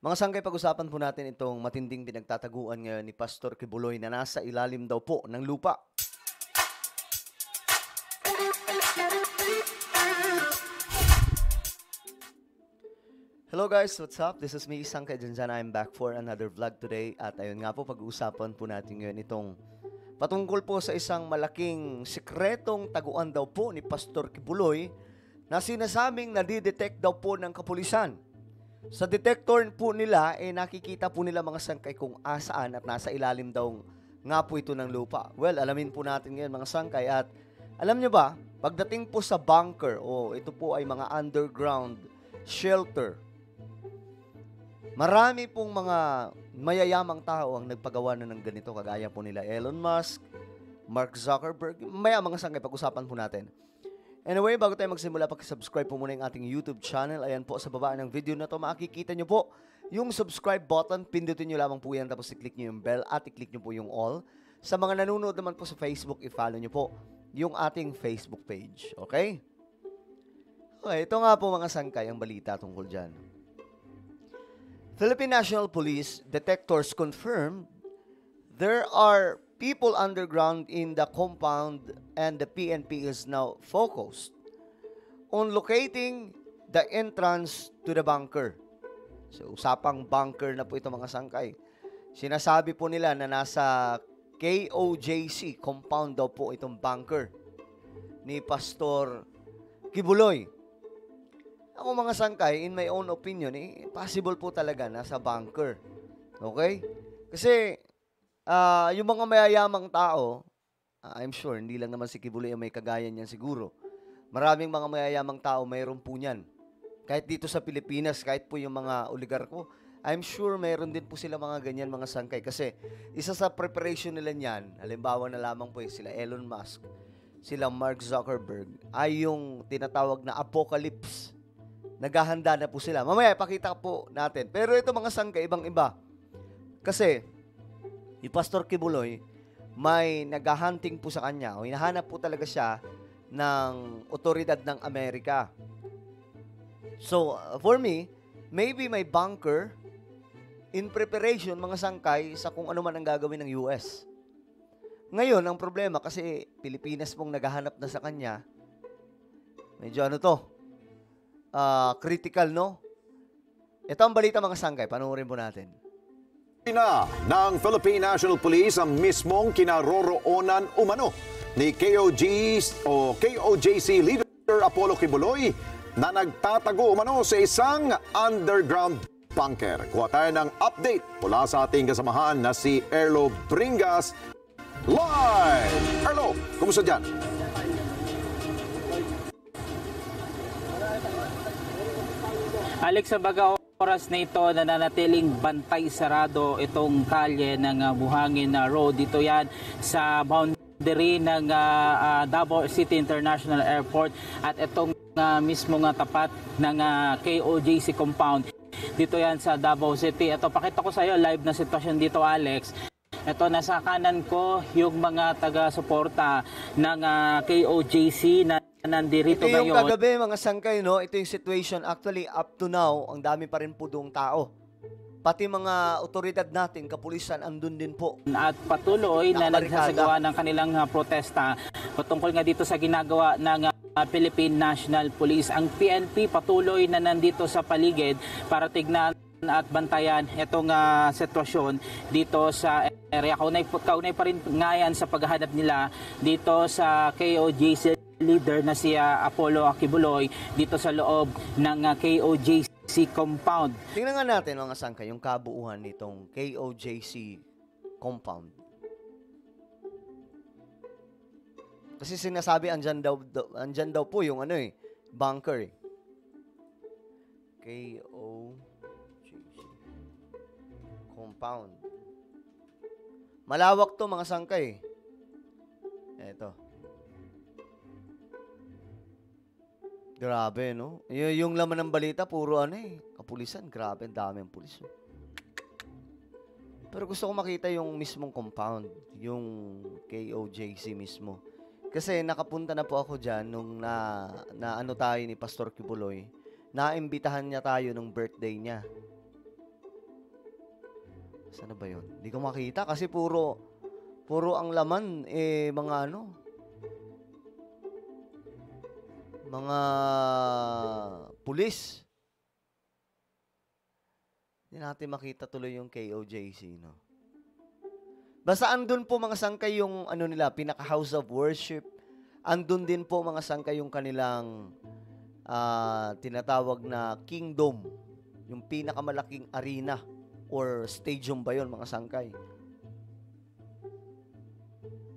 Mga sangkay, pag-usapan po natin itong matinding pinagtataguan ngayon ni Pastor Kibuloy na nasa ilalim daw po ng lupa. Hello guys, what's up? This is me, Sangkay Janjana. I'm back for another vlog today. At ayun nga po, pag-uusapan po natin ngayon itong patungkol po sa isang malaking sikretong taguan daw po ni Pastor Kibuloy na sinasabing nadidetect daw po ng kapulisan. Sa detector po nila, nakikita po nila mga sangkay kung asaan at nasa ilalim daw nga po ito ng lupa. Well, alamin po natin ngayon mga sangkay. At alam nyo ba, pagdating po sa bunker, ito po ay mga underground shelter. Marami pong mga mayayamang tao ang nagpagawa na ng ganito, kagaya po nila Elon Musk, Mark Zuckerberg. Maya mga sangkay, pag-usapan po natin. Anyway, bago tayo magsimula, subscribe po muna yung ating YouTube channel. Ayan po, sa baba ng video na to, makikita nyo po yung subscribe button. Pindutin nyo lamang po yan, tapos i-click nyo yung bell at i-click nyo po yung all. Sa mga nanonood naman po sa Facebook, i-follow nyo po yung ating Facebook page. Okay? Okay, ito nga po mga sangkay ang balita tungkol dyan. Philippine National Police detectors confirm there are people underground in the compound, and the PNP is now focused on locating the entrance to the bunker. So, usapang bunker na po ito mga sangkay. Sinasabi po nila na nasa KOJC compound daw po itong bunker ni Pastor Kibuloy. Ako mga sangkay, in my own opinion, possible po talaga nasa bunker. Okay? Kasi yung mga mayayamang tao, I'm sure, hindi lang naman si Kibuloy ang may kagaya niyan siguro. Maraming mga mayayamang tao, mayroon po niyan. Kahit dito sa Pilipinas, kahit po yung mga oligarko, I'm sure mayroon din po sila mga ganyan, mga sangkay. Kasi isa sa preparation nila niyan, halimbawa na lamang po sila Elon Musk, sila Mark Zuckerberg, ay yung tinatawag na apocalypse. Naghahanda na po sila. Mamaya, pakita po natin. Pero ito mga sangkay, ibang-iba. Kasi si Pastor Kibuloy, may naghahunting po sa kanya o hinahanap po talaga siya ng otoridad ng Amerika. So, for me, maybe may bunker in preparation, mga sangkay, sa kung ano man ang gagawin ng US. Ngayon, ang problema, kasi Pilipinas pong naghahanap na sa kanya, medyo critical, no? Ito ang balita mga sangkay, panoorin po natin. Na ng Philippine National Police ang mismong kinaroroonan umano ni KOJC leader Apollo Kibuloy na nagtatago umano sa isang underground bunker. Kuha tayo ng update mula sa ating kasamahan na si Erlo Bringas live. Erlo, kumusta dyan? Alex, sa baga oras na ito, nananatiling bantay sarado itong kalye ng Buhangin Road. Dito yan sa boundary ng Davao City International Airport at itong mismo tapat ng KOJC compound. Dito yan sa Davao City. Ito, pakita ko sa iyo live na sitwasyon dito, Alex. Ito, nasa kanan ko yung mga taga-suporta ng KOJC na nandirito ngayon. Ito yung ngayon. kagabi mga sangkay, no? Ito yung situation. Actually, up to now, ang dami pa rin po doong tao. Pati mga otoridad natin, kapulisan, andun din po. At patuloy na nagsasagawa ng kanilang protesta patungkol nga dito sa ginagawa ng Philippine National Police. Ang PNP patuloy na nandito sa paligid para tignan at bantayan itong sitwasyon dito sa area. Kaunay pa rin ngayon sa paghahanap nila dito sa KOJC leader na si Apollo Kibuloy dito sa loob ng KOJC compound. Tingnan nga natin mga sangkay yung kabuuan nitong KOJC compound. Kasi sinasabi andyan daw po yung bunker. KOJC compound. Malawak to mga sangkay. Eto. Grabe, no? Yung laman ng balita, puro kapulisan. Grabe, ang daming pulis. Pero gusto ko makita yung mismong compound, yung KOJC mismo. Kasi nakapunta na po ako dyan nung na tayo ni Pastor Kibuloy. Naimbitahan niya tayo nung birthday niya. Saan na ba yun? Hindi ko makita kasi puro ang laman, mga mga pulis. Hindi natin makita tuloy yung KOJC, no? Basta andun po mga sangkay yung nila, pinaka house of worship. Andun din po mga sangkay yung kanilang tinatawag na kingdom. Yung pinakamalaking arena or stadium ba yun, mga sangkay.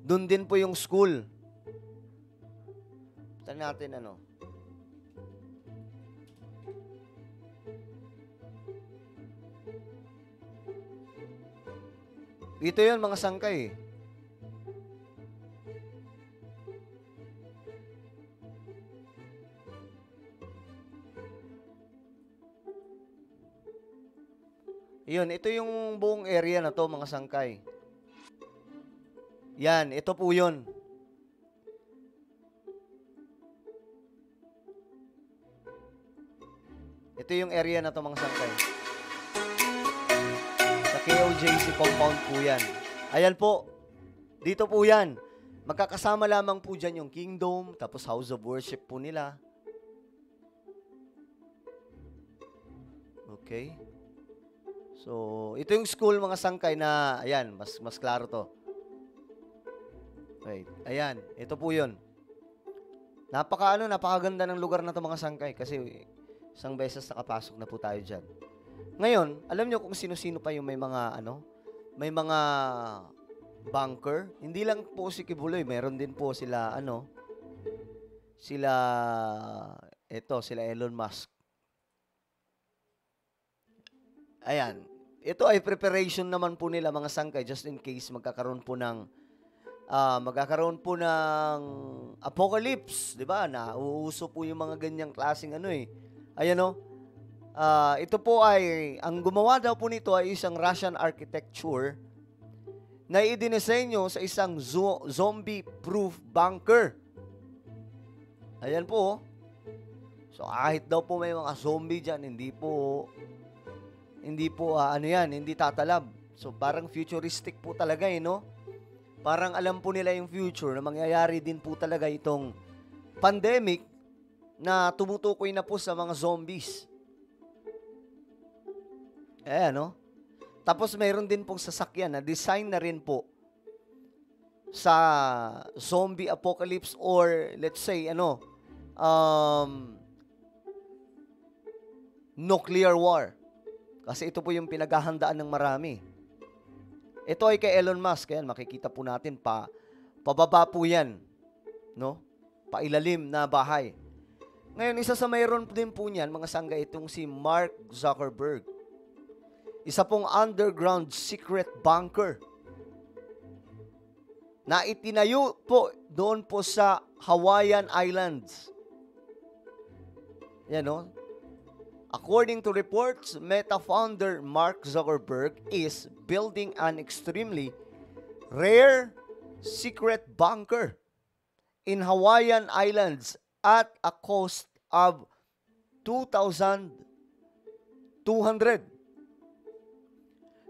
Doon din po yung school. Tignan natin Ito yun, mga sangkay. Yun, ito yung buong area na to, mga sangkay. Yan, ito po yun. Ito yung area na to, mga sangkay. Sa KOJC compound po yan. Ayan po. Dito po yan. Magkakasama lamang po dyan yung kingdom, tapos house of worship po nila. Okay. So, ito yung school, mga sangkay, na, ayan, mas klaro to. Wait, ayan, ito po yun. Napakaganda ng lugar na to, mga sangkay, kasi isang beses nakapasok na po tayo dyan. Ngayon, alam nyo kung sino-sino pa yung may mga bunker. Hindi lang po si Kibuloy, meron din po sila, sila Elon Musk. Ayan. Ito ay preparation naman po nila, mga sangkay, just in case magkakaroon po ng apocalypse, 'di ba? Na uuso po yung mga ganyang klaseng Ayan ito po ay ang gumawa daw po nito ay isang Russian architecture na idinisenyo sa isang zombie-proof bunker. Ayan po. So kahit daw po may mga zombie diyan, hindi hindi tatalab. So, parang futuristic po talaga, no? Parang alam po nila yung future na mangyayari din po talaga itong pandemic na tumutukoy na po sa mga zombies. Ayan, no? Tapos, mayroon din pong sasakyan na design na rin po sa zombie apocalypse or, let's say, nuclear war. Kasi ito po yung pinaghahandaan ng marami. Ito ay kay Elon Musk. Ayan, makikita po natin pababa po yan. No? Pailalim na bahay. Ngayon, isa sa mayroon din po niyan, mga sangga, itong si Mark Zuckerberg. Isa pong underground secret bunker na itinayo po doon po sa Hawaiian Islands. Yan, no? According to reports, Meta founder Mark Zuckerberg is building an extremely rare secret bunker in Hawaiian Islands at a cost of $2,200.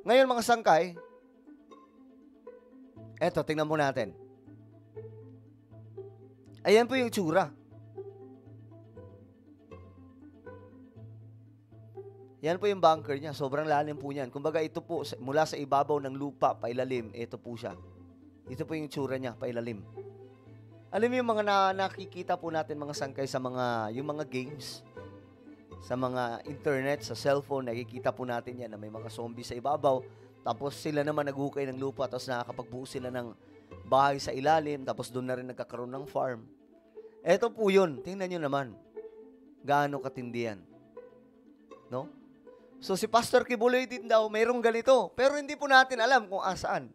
Ngayon, mga sangkay, eto, tingnan mo natin. Ayan po yung tsura. Yan po yung bunker niya. Sobrang lalim po niyan. Kumbaga ito po, mula sa ibabaw ng lupa, pailalim, ito po siya. Ito po yung tsura niya, pailalim. Alam mo yung mga nakikita po natin, mga sangkay, sa yung mga games, sa mga internet, sa cellphone, nakikita po natin yan na may mga zombie sa ibabaw. Tapos sila naman naghukay ng lupa, tapos nakakapagbuo sila ng bahay sa ilalim, tapos doon na rin nagkakaroon ng farm. Ito po yun. Tingnan nyo naman. Gaano katindi yan. No? So, si Pastor Kibuloy din daw, mayroong ganito. Pero hindi po natin alam kung asaan.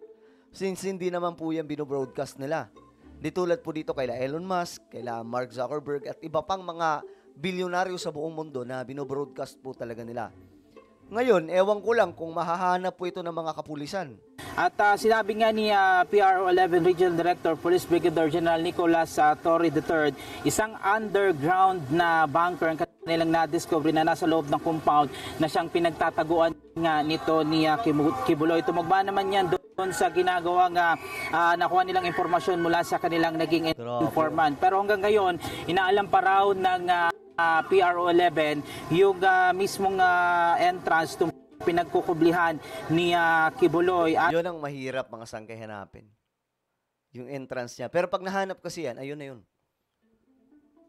Since hindi naman po yan binobroadcast nila. Di tulad po dito kaila Elon Musk, kaila Mark Zuckerberg, at iba pang mga bilyonaryo sa buong mundo na binobroadcast po talaga nila. Ngayon, ewan ko lang kung mahahanap po ito ng mga kapulisan. At sinabi nga ni PRO 11 Regional Director Police Brigadier General Nicolas Torre III, isang underground na bunker ang nilang na-discover na nasa loob ng compound na siyang pinagtataguan nga nito ni Kibuloy. Tumugma naman yan doon sa ginagawa nga nakuha nilang impormasyon mula sa kanilang naging informant. Pero hanggang ngayon, inaalam pa raw ng PRO 11 yung mismong entrance to pinagkukublihan ni Kibuloy. Yun ang mahirap mga sangkay hanapin. Yung entrance niya. Pero pag nahanap kasi yan, ayun na yun.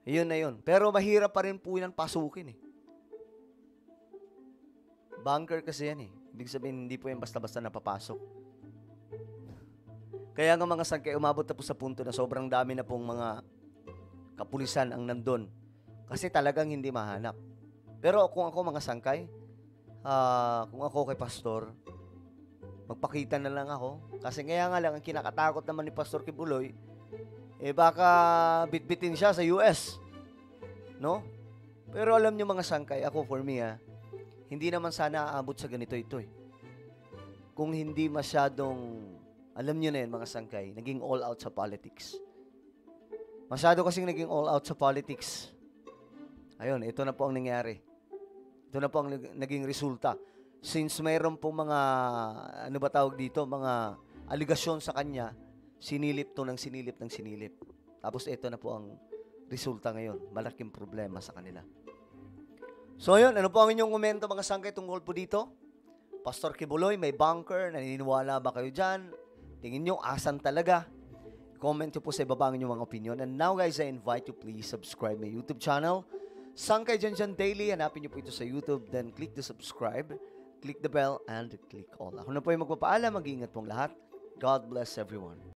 Ayun na yun. Pero mahirap pa rin po yan pasukin eh. Bunker kasi yan eh. Ibig sabihin, hindi po yan basta-basta napapasok. Kaya nga mga sangkay, umabot na po sa punto na sobrang dami na pong mga kapulisan ang nandun. Kasi talagang hindi mahanap. Pero kung ako mga sangkay, kung ako kay Pastor, magpakita na lang ako. Kasi nga lang, ang kinakatakot naman ni Pastor Kibuloy, baka bitbitin siya sa US. No? Pero alam nyo mga sangkay, ako for me hindi naman sana aabot sa ganito ito eh. Kung hindi masyadong, alam nyo na yun mga sangkay, naging all out sa politics. Masyado kasing naging all out sa politics. Ayun, ito na po ang nangyari. Ito na po ang naging resulta. Since mayroon pong mga, ano ba tawag dito, mga aligasyon sa kanya, sinilip to ng sinilip ng sinilip. Tapos ito na po ang resulta ngayon. Malaking problema sa kanila. So yun, ano po ang inyong komento mga sangkay tungkol po dito? Pastor Kibuloy, may bunker, naniniwala ba kayo dyan? Tingin nyo, asan talaga? Comment nyo po sa ibaba ang inyong mga opinion. And now guys, I invite you please subscribe my YouTube channel. Sangkay Dyan Daily, hanapin nyo po ito sa YouTube. Then click the subscribe, click the bell, and click all. Ako na po yung magpapaalam. Mag-iingat pong lahat. God bless everyone.